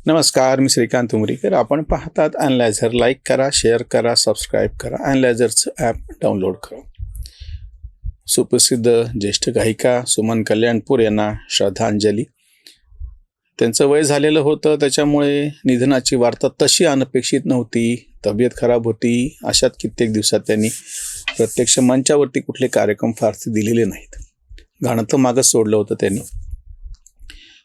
नमस्कार, मी श्रीकांत उमरीकर. आपण पाहतात ॲनलायझर. लाईक करा, शेअर करा, सबस्क्राईब करा. ॲनलायझरचं ॲप डाउनलोड करा. सुप्रसिद्ध ज्येष्ठ गायिका सुमन कल्याणपूर यांना श्रद्धांजली. त्यांचं वय झालेलं होतं, त्याच्यामुळे निधनाची वार्ता तशी अनपेक्षित नव्हती. तब्येत खराब होती. अशात कित्येक दिवसात त्यांनी प्रत्यक्ष मंचावरती कुठले कार्यक्रम फारसे दिलेले नाहीत. गाणं तर मागच सोडलं होतं त्यांनी.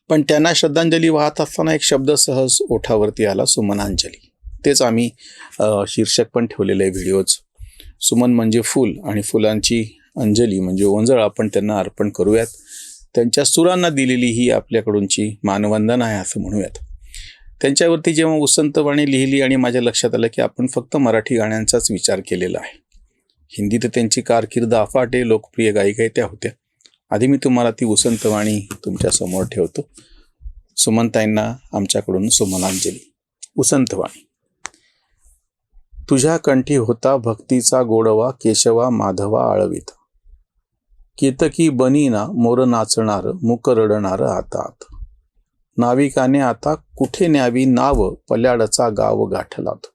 पण त्यांना श्रद्धांजली वाहत असताना एक शब्द सहज ओठावरती आला, सुमनांजली. तेच आम्ही शीर्षक पण ठेवलेलं आहे व्हिडिओचं. सुमन म्हणजे फूल आणि फुलांची अंजली म्हणजे ओंजळ आपण त्यांना अर्पण करूयात. त्यांच्या सुरांना दिलेली ही आपल्याकडूनची मानवंदना आहे असं म्हणूयात. त्यांच्यावरती जेव्हा उसंतवाणी लिहिली आणि माझ्या लक्षात आलं की आपण फक्त मराठी गाण्यांचाच विचार केलेला आहे. हिंदीत त्यांची कारकीर्द अफाट आहे, लोकप्रिय गायिका त्या होत्या. आधी मी तुम्हाला ती उसंतवाणी तुमच्यासमोर ठेवतो. सुमनताईंना आमच्याकडून सुमनांजली. उसंतवाणी. तुझ्या कंठी होता भक्तीचा गोडवा, केशवा माधवा आळवीत. केतकी बनीना मोर नाचणार, मुक रडणार आता आत. नाविकाने आता कुठे न्यावी नाव, पल्याडचा गाव गाठलात.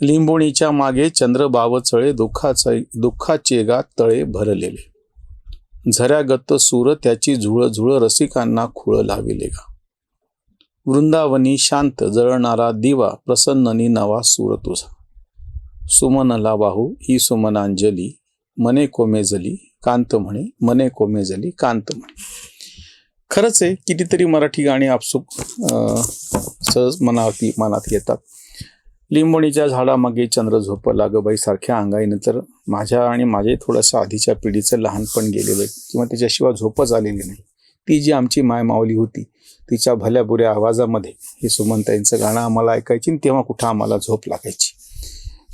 लिंबोणीच्या मागे चंद्र बावचळे, दुःखाचे गा तळे भरलेले. झऱ्यागत सूर त्याची झुळ झुळ, रसिकांना खुळ लाविले गा. वृंदावनी शांत जळणारा दिवा, प्रसन्ननी नवा सूर तुझा. सुमनला वाहू ही सुमनांजली, मने कोमेजली कांत म्हणे, मने कोमेजली कांत म्हणे. खरंच आहे, कितीतरी मराठी गाणी आपसूक सहज मनात येतात. लिंबोणीच्या झाडामागे चंद्र झोपला ग बाई सारख्या अंगाईनं तर माझ्या आणि माझे थोडंसं आधीच्या पिढीचं लहानपण गेलेलं आहे किंवा त्याच्याशिवाय झोपच आलेली नाही. ती जी आमची मायमाऊली होती, तिच्या भल्या बुऱ्या आवाजामध्ये हे सुमनताईंचं गाणं आम्हाला ऐकायची आणि तेव्हा कुठं आम्हाला झोप लागायची.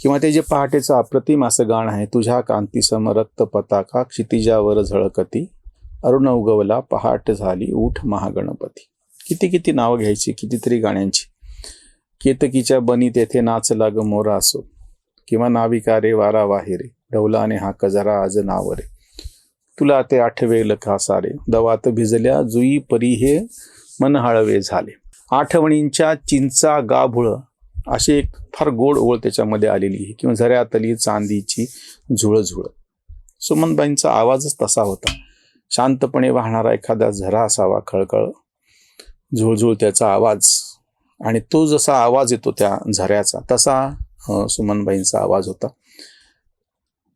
किंवा ते जे पहाटेचं अप्रतिम असं गाणं आहे, तुझ्या कांतीसम रक्त पताका क्षितिजावर झळकती, अरुण उगवला पहाट झाली उठ महागणपती. किती नावं घ्यायची कितीतरी गाण्यांची. केतकीच्या बनी तेथे नाचला ग मोरा असो, किंवा नाविका रे वारा वाहेरे, ढवलाने हा कजरा आज नाव रे, तुला ते आठवेल का सारे, दवात भिजल्या जुई परी हे मन हळवे झाले. आठवणींच्या चिंचा गाभुळ अशी एक फार गोड ओळ त्याच्यामध्ये आलेली आहे. किंवा झऱ्यातली चांदीची झुळझुळ. सुमनबाईंचा आवाजच तसा होता. शांतपणे वाहणारा एखादा झरा असावा, खळखळ झुळझुळ त्याचा आवाज. आणि तो जसा आवाज येतो त्या झऱ्याचा, तसा सुमनबाईंचा आवाज होता.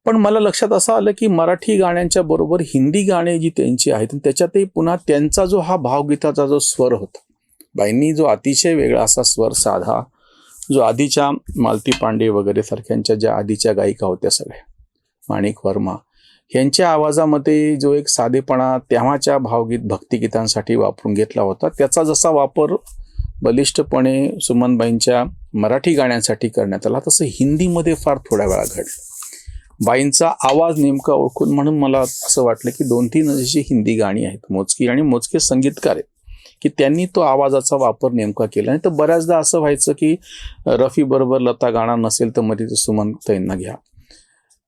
पण मला लक्षात असं आलं की मराठी गाण्यांच्या बरोबर हिंदी गाणे जी त्यांची आहेत, त्याच्यातही पुन्हा त्यांचा जो हा भावगीताचा जो स्वर होता, बाईंनी जो अतिशय वेगळा असा स्वर साधा, जो आधीच्या मालती पांडे वगैरे सारख्यांच्या ज्या आधीच्या गायिका होत्या सगळ्या, माणिक वर्मा, यांच्या आवाजामध्ये जो एक साधेपणा तेव्हाच्या भावगीत भक्तिगीतांसाठी वापरून घेतला होता, त्याचा जसा वापर बलिष्ठपणे सुमनबाईंच्या मराठी गाण्यांसाठी करण्यात आला, तसं हिंदीमध्ये फार थोड्या वेळा घडलं. बाईंचा आवाज नेमका ओळखून म्हणून मला असं वाटलं की 2-3 अशी हिंदी गाणी आहेत, मोजकी आणि मोजके संगीतकार आहेत, की त्यांनी तो आवाजाचा वापर नेमका केला. आणि तर बऱ्याचदा असं व्हायचं की रफी बरोबर लता गाणा नसेल तर मध्ये सुमनताईंना घ्या,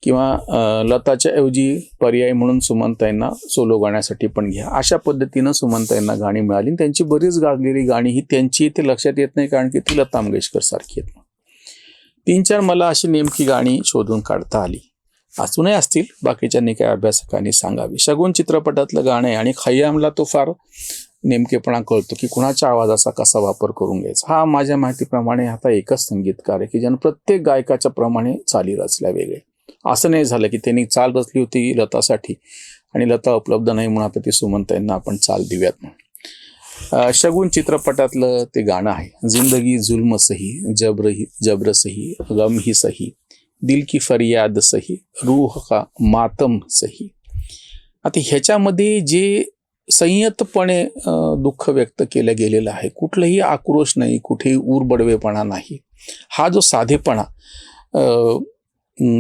किंवा लताच्या ऐवजी पर्याय म्हणून सुमनताईंना सोलो गाण्यासाठी पण घ्या. अशा पद्धतीनं सुमनताईंना गाणी मिळाली. त्यांची बरीच गाजलेली गाणी ही त्यांची ते लक्षात येत नाही, कारण की ती लता मंगेशकर सारखी आहेत. 3-4 मला अशी नेमकी गाणी शोधून काढता आली. अजूनही असतील, बाकीच्यांनी काय अभ्यासकांनी सांगावी. शगुन चित्रपटातलं गाणं आहे आणि खय्यामला तो फार नेमकेपणा कळतो की कुणाच्या आवाजाचा कसा वापर करून घ्यायचा. हा माझ्या माहितीप्रमाणे आता एकच संगीतकार आहे की ज्यानं प्रत्येक गायकाच्या प्रमाणे चाली रचल्या वेगळे. असं नाही झालं की त्यांनी चाल रचली होती लतासाठी आणि लता उपलब्ध नाही म्हणून आता ती सुमनताईंना आपण चाल देऊयात म्हणून. शगुन चित्रपटातलं ते गाणं आहे, जिंदगी जुल्म सही, जबर सही, गम ही सही, दिल की फरियाद सही, रूह का मातम सही. आता ह्याच्यामध्ये जे संयतपणे दुःख व्यक्त केलं गेलेलं आहे, कुठलंही आक्रोश नाही, कुठेही उरबडवेपणा नाही. हा जो साधेपणा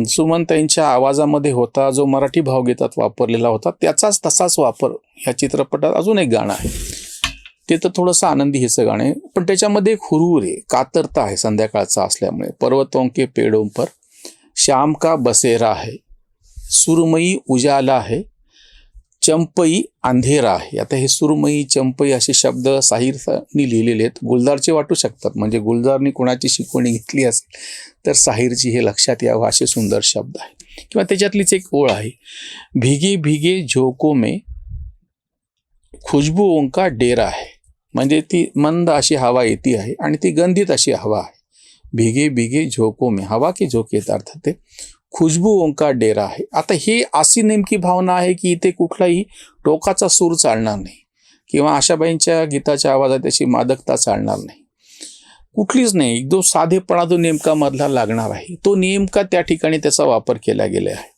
सुमनताईंच्या आवाजामध्ये होता, जो मराठी भावगीतात वापरलेला होता, त्याचाच तसाच वापर ह्या चित्रपटात अजून एक गाणं आहे. ते तर थोडंसं आनंदी हेचं गाणं आहे, पण त्याच्यामध्ये एक हुरूर आहे, कातरता आहे संध्याकाळचा असल्यामुळे. पर्वतों के पेड़ों पर शाम का बसेरा है, सुरमई उजाला है, चंपई अंधेरा आहे. आता हे सुरमई चंपई असे शब्द साहिरनी लिहिलेले आहेत. गुलजारचे वाटू शकतात, म्हणजे गुलजारनी कोणाची शिकवणी घेतली असेल तर साहिरची हे लक्षात यावं असे सुंदर शब्द आहे. किंवा त्याच्यातलीच एक ओळ आहे, भीगे भीगे झोको में खुशबूओं का डेरा है. म्हणजे ती मंद अशी हवा येते आहे आणि ती गंधित अशी हवा आहे. भीगे भीगे झोको में, हवा के झोके येत अर्थात ते खुशबूओं का डेरा आहे. आता हे अशी नेमकी भावना आहे की इथे कुठलाही टोकाचा सूर चालणार नाही किंवा आशाबाईंच्या गीताच्या आवाजात त्याची मादकता चालणार नाही, कुठलीच नाही. एकदम साधेपणा जो नेमका मधला लागणार आहे तो नेमका त्या ठिकाणी त्याचा वापर केला गेला आहे.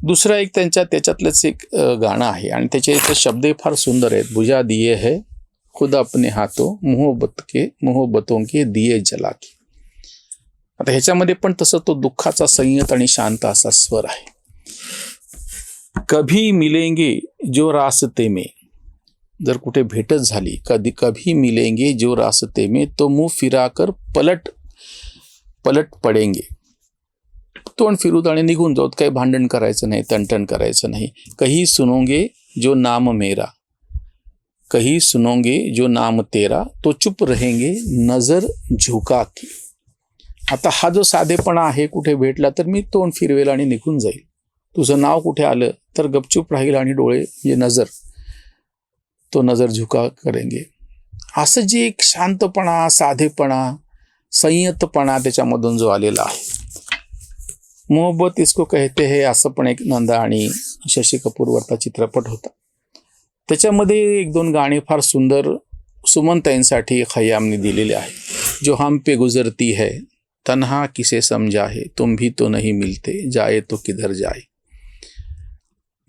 दुसरा एक त्याच्यातलंच एक गाणं आहे आणि त्याचे शब्दही फार सुंदर आहेत. बुझा दिए है खुद अपने हाथों मोहब्बतों के दिए जला के. आता ह्याच्यामध्ये पण तसं तो दुःखाचा संयत आणि शांत असा स्वर आहे. कभी मिलेंगे जो रास्ते में, जर कुठे भेटच झाली, कभी मिलेंगे जो रास्ते में तो मुंह फिराकर पलट पडेंगे. तोंड फिरूत आणि निघून जाऊत, काही भांडण करायचं नाही, तणतण करायचं नाही. कहीं सुनोगे जो नाम मेरा, कहीं सुनोगे जो नाम तेरा तो चुप रहेंगे नजर झुका की. आता हा जो साधेपणा आहे, कुठे भेटला तर मी तोंड फिरवेल आणि निघून जाईल. तुझं नाव कुठे आलं तर गपचूप राहील आणि डोळे म्हणजे नजर झुका करेंगे. असं जे एक शांतपणा, साधेपणा, संयतपणा त्याच्यामधून जो आलेला आहे. मोहब्बत इसको कहते है असं पण एक नंदा आणि शशी कपूरवरचा चित्रपट होता. त्याच्यामध्ये एक दोन गाणी फार सुंदर सुमनताईंसाठी खय्यामने दिलेले आहे. जो हम पे गुजरती है तन्हा किसे समझा है, तुम भी तो नहीं मिलते जाए तो किधर जाए.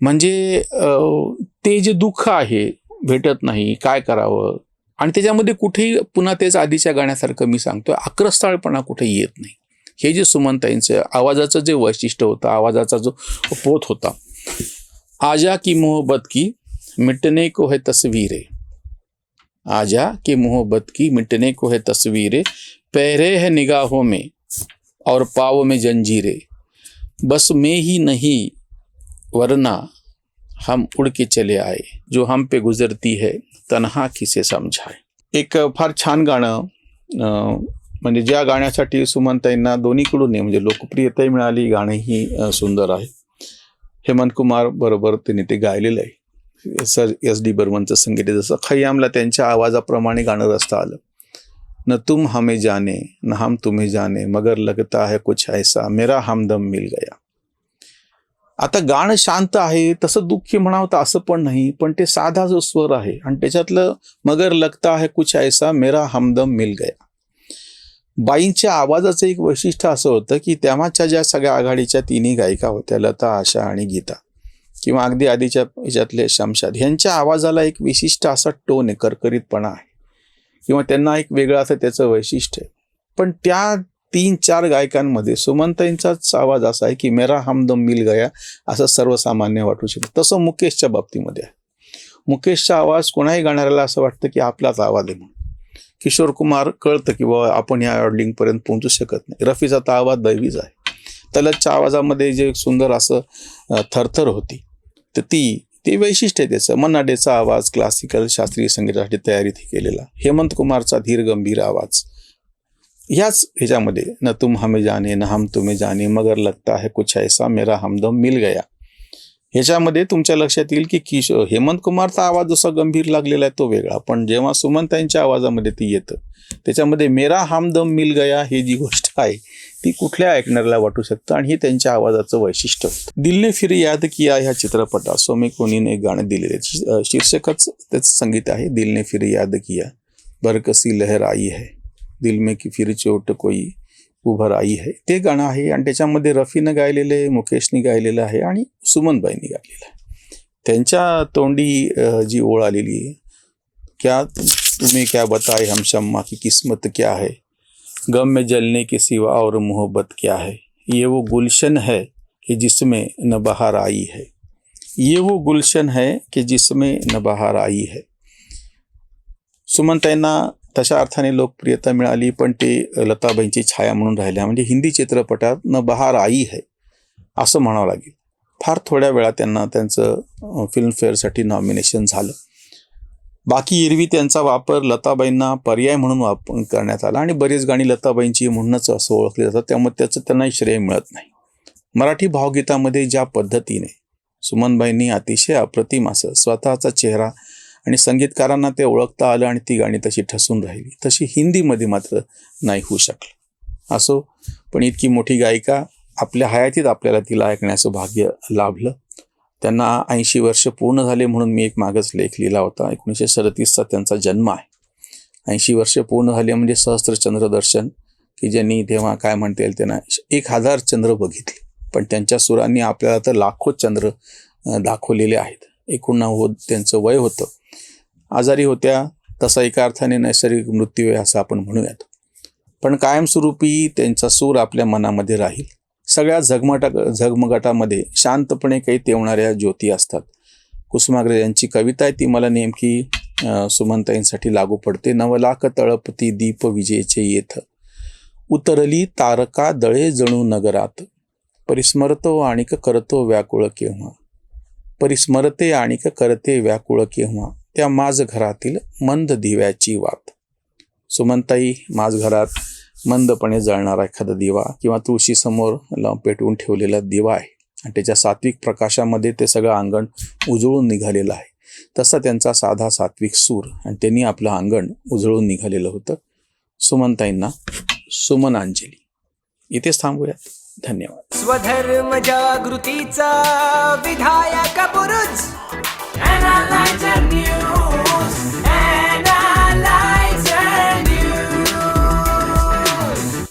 म्हणजे ते जे दुःख आहे, भेटत नाही, काय करावं. आणि त्याच्यामध्ये कुठेही पुन्हा तेच आधीच्या गाण्यासारखं मी सांगतोय, आक्रस्ताळपणा कुठे येत नाही. हे जे सुमनताईंचं आवाजाचं जे वैशिष्ट्य होतं, आवाजाचा जो पोत होता, आजा की मोहब्बत की मिटने को है तस्वीरें, आजा की मोहब्बत की मिटने को है तस्वीरें, पहरे है निगाहों में और पाँव में जंजीरें, बस में ही नहीं वरना हम उड़ के चले आए, जो हम पे गुजरती है तन्हा किसे समझाए. एक फार छान गाणं, म्हणजे ज्या गाण्यासाठी सुमनताईंना दोन्हीकडून म्हणजे लोकप्रियताही मिळाली, गाणंही सुंदर आहे. हेमंत कुमार बरोबर त्यांनी ते गायलेलं आहे. सर SD बर्मनचं संगीत आहे. जसं खय्यामला त्यांच्या आवाजाप्रमाणे गाणं रचता आलं. न तुम हमें जाने न हम तुम्हें जाने मगर लगता है कुछ ऐसा मेरा हमदम मिल गया. आता गाणं शांत आहे, तसं दुःखी म्हणावं तर असं पण नाही, पण ते साधा जो स्वर आहे आणि त्याच्यातलं मगर लगता है कुछ ऐसा मेरा हमदम मिल गया. बाईंच्या आवाजाचं एक वैशिष्ट्य असं होतं की तेव्हाच्या ज्या सगळ्या आघाडीच्या तिन्ही गायिका होत्या, लता, आशा आणि गीता, किंवा अगदी आधीच्या ह्याच्यातले शमशाद, ह्यांच्या आवाजाला एक विशिष्ट असा टोन आहे, करकरीतपणा आहे, किंवा त्यांना एक वेगळं असं त्याचं वैशिष्ट्य आहे. पण त्या 3-4 गायकांमध्ये सुमनताईंचाच आवाज असा आहे की मेरा हमदम मिल गया असं सर्वसामान्य वाटू शकतं. तसं मुकेशच्या बाबतीमध्ये आहे. मुकेशचा आवाज कोणाही गाणाऱ्याला असं वाटतं की आपलाच आवाज आहे म्हणून. किशोर कुमार कळतं की बाबा आपण या ऑडिंगपर्यंत पोहोचू शकत नाही. रफीचा तर आवाज दैवीच आहे. तलतच्या आवाजामध्ये जे सुंदर असं थरथर होती, तर ते वैशिष्ट्य आहे त्याचं. मन्नाडेचा आवाज क्लासिकल शास्त्रीय संगीतासाठी तयारीत केलेला. हेमंत कुमारचा धीर गंभीर आवाज. ह्याच ह्याच्यामध्ये न तुम हमें जाने न हम तुम्हें जाने मगर लगता है कुछ ऐसा मेरा हमदम मिल गया, ह्याच्यामध्ये तुमच्या लक्षात येईल की हेमंत कुमारचा आवाज जसा गंभीर लागलेला आहे तो वेगळा, पण जेव्हा सुमनताईंच्या आवाजामध्ये ती येतं त्याच्यामध्ये मेरा हमदम मिल गया ही जी गोष्ट आहे ती कुठल्या ऐकणाऱ्याला वाटू शकतं, आणि हे त्यांच्या आवाजाचं वैशिष्ट्य होतं. दिलने फिर याद किया ह्या चित्रपटात सोमी कोनीने एक गाणं दिलेले, शीर्षकच त्याचं संगीत आहे, दिलने फिर याद किया, बरकसी लहर आई है, दिल में की फिर चोट कोई उभर आई है, ते गाणं आहे. आणि त्याच्यामध्ये रफीनं गायलेलं आहे, मुकेशने गायलेलं आहे आणि सुमनबाईंनी गायलेलं आहे. त्यांच्या तोंडी जी ओळ आलेली आहे, क्या तुम्हें क्या बताए हम शम्मा की किस्मत क्या है, गम में जलने के सिवा और मोहब्बत क्या है, ये वो गुलशन है कि जिसमें न बहार आई है, ये वो गुलशन है कि जिसमें न बहार आई है. सुमनताईंना तशा अर्थाने लोकप्रियता मिळाली, पण ते लताबाईंची छाया म्हणून राहिल्या. म्हणजे हिंदी चित्रपटात न बहार आई है असं म्हणावं लागेल. फार थोड्या वेळा त्यांना त्यांचं फिल्मफेअरसाठी नॉमिनेशन झालं. बाकी एरवी त्यांचा वापर लताबाईंना पर्याय म्हणून करण्यात आला आणि बरीच गाणी लताबाईंची म्हणूनच असं ओळखली जातात, त्यामुळे त्याचं त्यांनाही श्रेय मिळत नाही. मराठी भावगीतामध्ये ज्या पद्धतीने सुमनबाईंनी अतिशय अप्रतिम असं स्वतःचा चेहरा आणि संगीतकारांना ते ओळखता आलं आणि ती गाणी तशी ठसून राहिली, तशी हिंदीमध्ये मात्र नाही होऊ शकलं. असो, पण इतकी मोठी गायिका आपल्या हयातीत आपल्याला तिला ऐकण्याचं भाग्य लाभलं. त्यांना 80 वर्ष पूर्ण झाले म्हणून मी एक मागच लेख लिहिला होता. 1937चा त्यांचा जन्म आहे. 80 वर्ष पूर्ण झाले म्हणजे सहस्त्रचंद्र दर्शन, की ज्यांनी तेव्हा काय म्हणता येईल त्यांना 1000 चंद्र बघितले, पण त्यांच्या सुरांनी आपल्याला तर लाखो चंद्र दाखवलेले आहेत. 89 त्यांचं वय होतं. आजारी होत्या, तसा एका अर्थाने नैसर्गिक मृत्यू आहे असं आपण म्हणूयात, पण कायमस्वरूपी त्यांचा सूर आपल्या मनामध्ये राहील. सगळ्या झगमगाटामध्ये शांतपणे काही तेवणाऱ्या ज्योती असतात. कुसुमाग्रज यांची कविता आहे, ती मला नेमकी सुमनताईंसाठी लागू पडते. नवलाख तळपती दीप विजेचे येथ, उतरली तारका दळे जणू नगरात, परिस्मरतो आणिक करतो व्याकुळ केव्हा, परिस्मरते आणिक करते व्याकुळ केव्हा, त्या माझ घरातील मंद दिव्याची वात. सुमनताई माझ घरात मंदपणे जळणारा एखादा दिवा किंवा तुळशीसमोर पेटवून ठेवलेला दिवा आहे आणि त्याच्या सात्विक प्रकाशामध्ये ते सगळं अंगण उजळून निघालेलं आहे. तसा त्यांचा साधा सात्विक सूर आणि त्यांनी आपलं अंगण उजळून निघालेलं होतं. सुमनताईंना सुमनांजली. इथेच थांबूयात. धन्यवाद. स्वधर्म जागृतीचा विधायक बुरुज